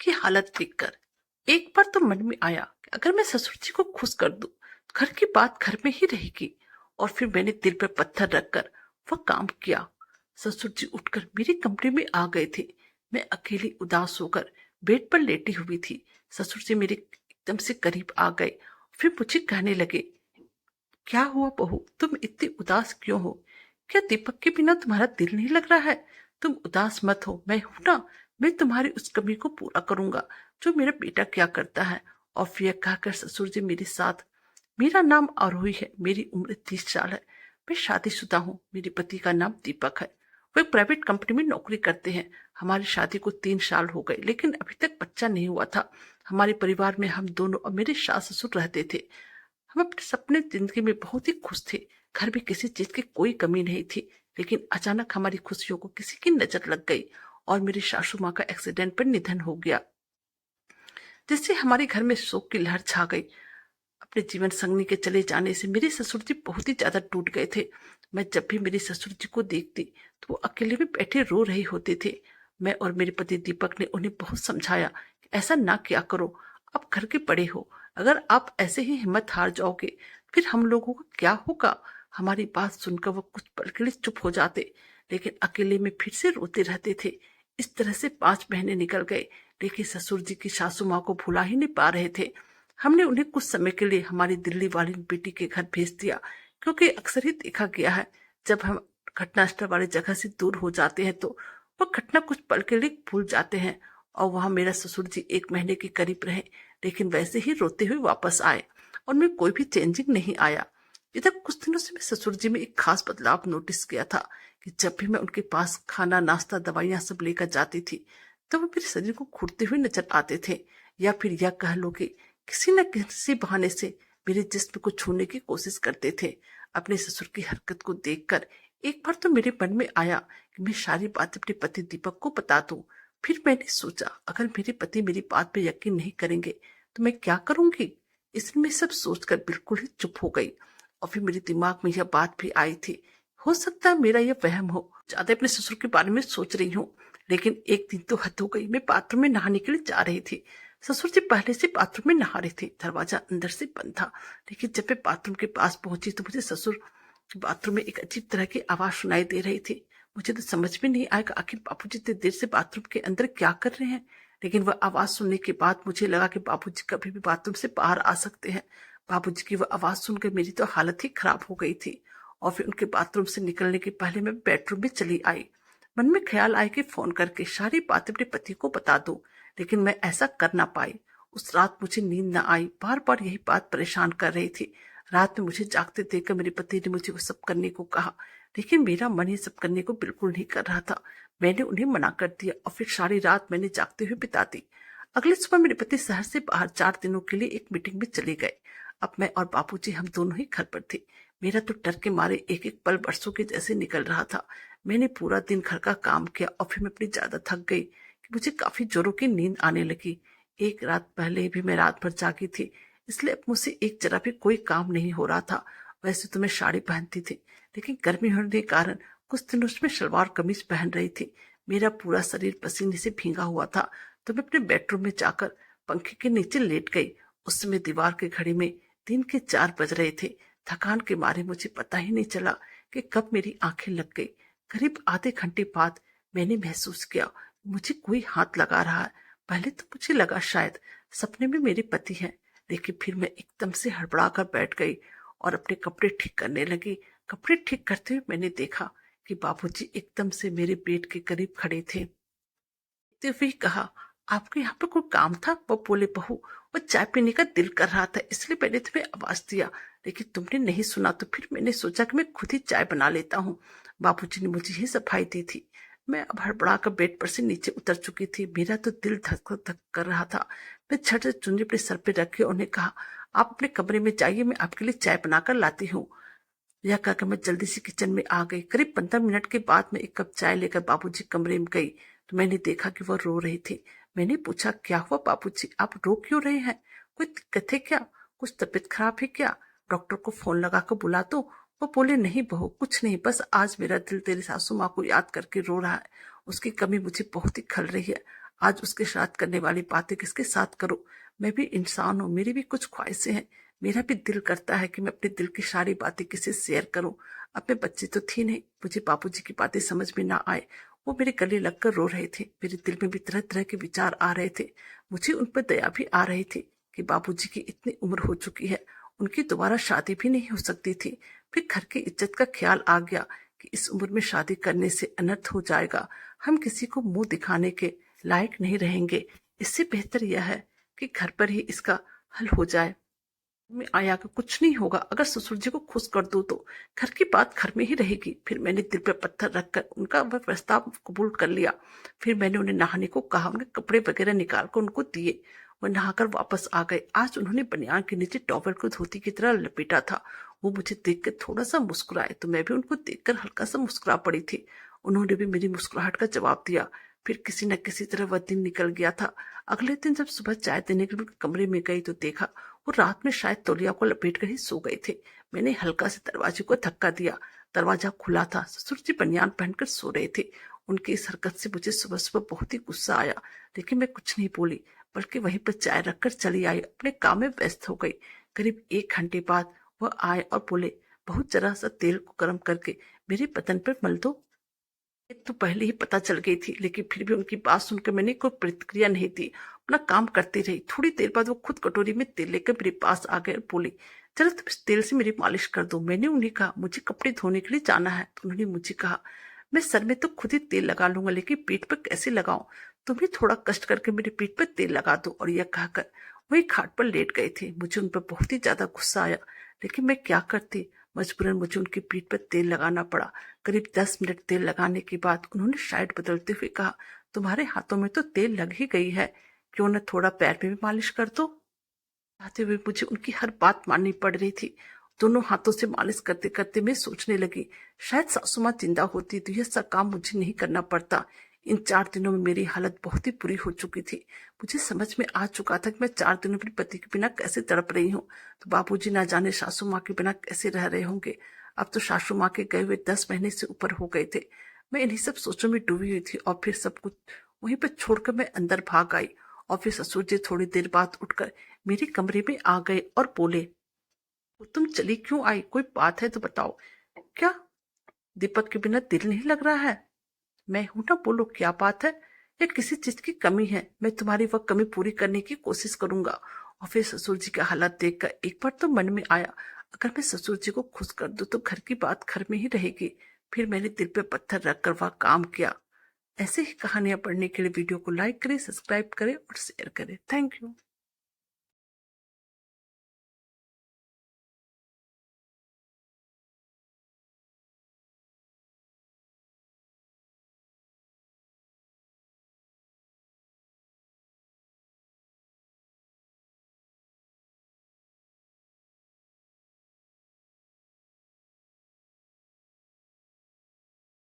की हालत देखकर एक बार तो मन में आया कि अगर मैं ससुर जी को खुश कर दूं, घर की बात घर में ही रहेगी। और फिर मैंने दिल पर पत्थर रखकर वह काम किया। ससुर जी उठकर मेरी कमरे में आ गए थे। मैं अकेली उदास होकर बेड पर लेटी हुई थी। ससुर जी मेरे एकदम से करीब आ गए, फिर मुझे कहने लगे, क्या हुआ बहू, तुम इतनी उदास क्यों हो? क्या दीपक के बिना तुम्हारा दिल नहीं लग रहा है? तुम उदास मत हो, मैं हूं ना। मैं तुम्हारी उस कमी को पूरा करूंगा जो मेरा बेटा क्या करता है। और फिर यह कहकर ससुर जी मेरे साथ, मेरा नाम आरोही है, मेरी उम्र 30 साल है, मैं शादीशुदा हूँ, मेरे पति का नाम दीपक है, वो एक प्राइवेट कंपनी में नौकरी करते हैं। हमारी शादी को 3 साल हो गए, लेकिन अभी तक बच्चा नहीं हुआ था। हमारे परिवार में हम दोनों और मेरे सास ससुर रहते थे। हम अपने सपने जिंदगी में बहुत ही खुश थे। घर में किसी चीज की कोई कमी नहीं थी। लेकिन अचानक हमारी खुशियों को किसी की नजर लग गई और मेरी सासू माँ का एक्सीडेंट पर निधन हो गया, जिससे हमारे घर में शोक की लहर छा गई। अपने जीवन संगनी के चले जाने से मेरे ससुर जी बहुत ही ज्यादा टूट गए थे। मैं जब भी मेरे ससुर जी को देखती तो वो अकेले में बैठे रो रहे होते थे। मैं और मेरे पति दीपक ने उन्हें बहुत समझाया कि ऐसा ना किया करो, आप घर के बड़े हो, अगर आप ऐसे ही हिम्मत हार जाओगे फिर हम लोगों का क्या होगा। हमारी बात सुनकर वो कुछ पल के लिए चुप हो जाते, लेकिन अकेले में फिर से रोते रहते थे। इस तरह से 5 महीने निकल गए, लेकिन ससुर जी की सासू माँ को भुला ही नहीं पा रहे थे। हमने उन्हें कुछ समय के लिए हमारी दिल्ली वाली बेटी के घर भेज दिया, क्योंकि अक्सर ही देखा गया है जब हम घटनास्थल वाली जगह से दूर हो जाते हैं तो वह घटना कुछ पल के लिए भूल जाते हैं। और वहां मेरा ससुर जी 1 महीने के करीब रहे, लेकिन वैसे ही रोते हुए वापस आए और उनमें कोई भी चेंजिंग नहीं आया। इधर कुछ दिनों से मैं ससुर जी में एक खास बदलाव नोटिस किया था कि जब भी मैं उनके पास खाना नाश्ता दवाइयां सब लेकर जाती थी तो वो मेरे शरीर को घुटते हुए नजर आते थे, या फिर यह कह लो कि किसी न किसी बहाने से मेरे जिस्म को छूने की कोशिश करते थे। अपने ससुर की हरकत को देखकर एक बार तो मेरे मन में आया कि मैं सारी बात अपने पति दीपक को बता दूं। फिर मैंने सोचा, अगर मेरे पति मेरी बात पे यकीन नहीं करेंगे तो मैं क्या करूंगी। इसलिए मैं सब सोचकर बिल्कुल ही चुप हो गई। और फिर मेरे दिमाग में यह बात भी आई थी, हो सकता है मेरा यह वहम हो, ज्यादा अपने ससुर के बारे में सोच रही हूँ। लेकिन एक दिन तो हद हो गई, मैं बाथरूम में नहाने के लिए जा रही थी। ससुर जी पहले से बाथरूम में नहा रहे थे, दरवाजा अंदर से बंद था। लेकिन जब मैं बाथरूम के पास पहुंची तो मुझे ससुर बाथरूम में एक अजीब तरह की आवाज सुनाई दे रही थी। मुझे तो समझ में नहीं आया कि आखिर बापूजी इतनी देर से बाथरूम के अंदर क्या कर रहे हैं। लेकिन वह आवाज सुनने के बाद मुझे लगा कि बापूजी कभी भी बाथरूम से बाहर आ सकते हैं। बापूजी की वह आवाज सुनकर मेरी तो हालत ही खराब हो गई थी। और फिर उनके बाथरूम से निकलने के पहले मैं बेडरूम में चली आई। मन में ख्याल आया कि फोन करके सारी बातें अपने पति को बता दूं, लेकिन मैं ऐसा कर ना पाई। उस रात मुझे नींद न आई, बार बार यही बात परेशान कर रही थी। रात में मुझे जागते देखकर मेरे पति ने मुझे वो सब करने को कहा, लेकिन मेरा मन ये सब करने को बिल्कुल नहीं कर रहा था। मैंने उन्हें मना कर दिया और फिर सारी रात मैंने जागते हुए बिता दी। अगले सुबह मेरे पति शहर से बाहर 4 दिनों के लिए एक मीटिंग में चले गए। अब मैं और बापूजी हम दोनों ही घर पर थे। मेरा तो डर के मारे एक एक पल बरसों के जैसे निकल रहा था। मैंने पूरा दिन घर का काम किया और फिर मैं अपनी ज्यादा थक गई कि मुझे काफी जोरों की नींद आने लगी। एक रात पहले भी मैं रात भर जागी थी, इसलिए अब मुझसे एक जरा भी कोई काम नहीं हो रहा था। वैसे तो मैं साड़ी पहनती थी, लेकिन गर्मी होने के कारण कुछ दिनों से मैं सलवार कमीज पहन रही थी। मेरा पूरा शरीर पसीने से भींगा हुआ था, तो मैं अपने बेडरूम में जाकर पंखे के नीचे लेट गई। उस समय दीवार की घड़ी में दिन के 4 बज रहे थे। थकान के मारे मुझे पता ही नहीं चला कि कब मेरी आंखें लग गई। करीब आधे घंटे बाद मैंने महसूस किया मुझे कोई हाथ लगा रहा है। पहले तो मुझे लगा शायद सपने में मेरे पति हैं, लेकिन फिर मैं एकदम से हड़बड़ा कर बैठ गई और अपने कपड़े ठीक करने लगी। कपड़े ठीक करते हुए मैंने देखा कि बाबूजी एकदम से मेरे बेड के करीब खड़े थे। देखते हुए कहा, आपको यहाँ पर कोई काम था? वो बोले, बहू, वो चाय पीने का दिल कर रहा था, इसलिए मैंने तुम्हें आवाज दिया, लेकिन तुमने नहीं सुना, तो फिर मैंने सोचा कि मैं खुद ही चाय बना लेता हूँ। बाबूजी ने मुझे ही सफाई दी थी। मैं अब हड़बड़ा कर बेड पर से नीचे उतर चुकी थी। मेरा तो दिल धक धक कर रहा था। मैं झट से चुन्नी अपने सर पे रखी और उन्हें कहा, आप अपने कमरे में जाइए, मैं आपके लिए चाय बनाकर लाती हूँ। यह कहकर मैं जल्दी से किचन में आ गई। करीब 15 मिनट के बाद मैं एक कप चाय लेकर बाबूजी कमरे में गई तो मैंने देखा कि वह रो रहे थे। मैंने पूछा, क्या हुआ बाबूजी, आप रो क्यों रहे हैं? कोई दिक्कत है क्या? कुछ तबीयत खराब है क्या? डॉक्टर को फोन लगाकर बुला दो। वो बोले, नहीं बहू, कुछ नहीं, बस आज मेरा दिल तेरी सासू माँ को याद करके रो रहा है। उसकी कमी मुझे बहुत ही खल रही है। आज उसके साथ करने वाली बातें किसके साथ करूं? मैं भी इंसान हूं, मेरी भी कुछ ख्वाहिशें हैं। मेरा भी दिल करता है कि मैं अपने दिल की सारी बातें किसी से शेयर करूं। अब मैं बच्ची तो थी नहीं, मुझे बापूजी की बातें समझ में ना आए। वो मेरे गले लगकर रो रहे थे। मेरे दिल में भी तरह तरह के विचार आ रहे थे। मुझे उन पर दया भी आ रही थी कि बापूजी की इतनी उम्र हो चुकी है, उनकी दोबारा शादी भी नहीं हो सकती थी। फिर घर की इज्जत का ख्याल आ गया कि इस उम्र में शादी करने से अनर्थ हो जाएगा। हम किसी को मुंह दिखाने के लायक नहीं रहेंगे। इससे बेहतर यह है कि घर पर ही इसका हल हो जाए। में आया कि कुछ नहीं होगा, अगर ससुर जी को खुश कर दो तो घर की बात घर में ही रहेगी। फिर मैंने दिल पर पत्थर रखकर उनका वह प्रस्ताव कबूल कर लिया। फिर मैंने उन्हें नहाने को कहा, उनके कपड़े वगैरह निकाल कर उनको दिए। वह नहाकर वापस आ गए। आज उन्होंने बनियान के नीचे टॉवल को धोती की तरह लपेटा था। वो मुझे देखकर थोड़ा सा मुस्कुराए तो मैं भी उनको देखकर हल्का सा मुस्कुरा पड़ी थी। उन्होंने भी मेरी मुस्कुराहट का जवाब दिया। फिर किसी न किसी तरह वह दिन निकल गया था। अगले दिन जब सुबह चाय देने के लिए कमरे में गई तो देखा वो रात में शायद तौलिया को लपेट कर ही सो गए थे। मैंने हल्का से दरवाजे को धक्का दिया। दरवाजा खुला था। ससुर जी बनियान पहनकर सो रहे थे। उनकी इस हरकत से मुझे सुबह सुबह बहुत ही गुस्सा आया, लेकिन मैं कुछ नहीं बोली, बल्कि वहीं पर चाय रखकर चली आई। अपने काम में व्यस्त हो गई। करीब 1 घंटे बाद वह आए और बोले, बहुत जरा सा तेल को गर्म करके मेरे बदन पर मल दो। तो पहले ही पता चल गई थी, लेकिन फिर भी उनकी बात सुनकर मैंने कोई प्रतिक्रिया नहीं दी। अपना काम करती रही। थोड़ी देर बाद वो खुद कटोरी में तेल लेकर मेरे पास आ गए और बोली, चलो तुम इस तेल से मेरी मालिश कर दो। मैंने उन्हें कहा, मुझे कपड़े धोने के लिए जाना है। तो उन्होंने मुझे कहा, मैं सर में तो खुद ही तेल लगा लूंगा, लेकिन पीठ पर कैसे लगाऊं? तुम भी थोड़ा कष्ट करके मेरे पीठ पर तेल लगा दो। और यह कहकर वही खाट पर लेट गए थे। मुझे उन पर बहुत ही ज्यादा गुस्सा आया, लेकिन मैं क्या करती? मजबूरन मुझे उनकी पीठ पर तेल लगाना पड़ा। करीब 10 मिनट तेल लगाने के बाद उन्होंने साइड बदलते हुए कहा, तुम्हारे हाथों में तो तेल लग ही गई है, क्यों न थोड़ा पैर में भी मालिश कर दो? चाहते हुए मुझे उनकी हर बात माननी पड़ रही थी। दोनों हाथों से मालिश करते करते मैं सोचने लगी, शायद सासू माँ जिंदा होती तो यह सब काम मुझे नहीं करना पड़ता। इन 4 दिनों में मेरी हालत बहुत ही बुरी हो चुकी थी। मुझे समझ में आ चुका था कि मैं 4 दिनों अपने पति के बिना कैसे तड़प रही हूँ, तो बाबूजी ना जाने सासू माँ के बिना कैसे रह रहे होंगे। अब तो सासू माँ के गए हुए 10 महीने से ऊपर हो गए थे। मैं इन्हीं सब सोचों में डूबी हुई थी और फिर सब कुछ वहीं पर छोड़कर मैं अंदर भाग आई। और फिर ससुर जी थोड़ी देर बाद उठकर मेरे कमरे में आ गए और बोले, तुम चली क्यों आई? कोई बात है तो बताओ। क्या दीपक के बिना दिल नहीं लग रहा है? मैं हूं ना, बोलो क्या बात है? या किसी चीज की कमी है? मैं तुम्हारी वह कमी पूरी करने की कोशिश करूंगा। और फिर ससुर जी का हालत देखकर एक बार तो मन में आया, अगर मैं ससुर जी को खुश कर दूं तो घर की बात घर में ही रहेगी। फिर मैंने दिल पे पत्थर रखकर वह काम किया। ऐसे ही कहानियां पढ़ने के लिए वीडियो को लाइक करें, सब्सक्राइब करें और शेयर करें। Thank you.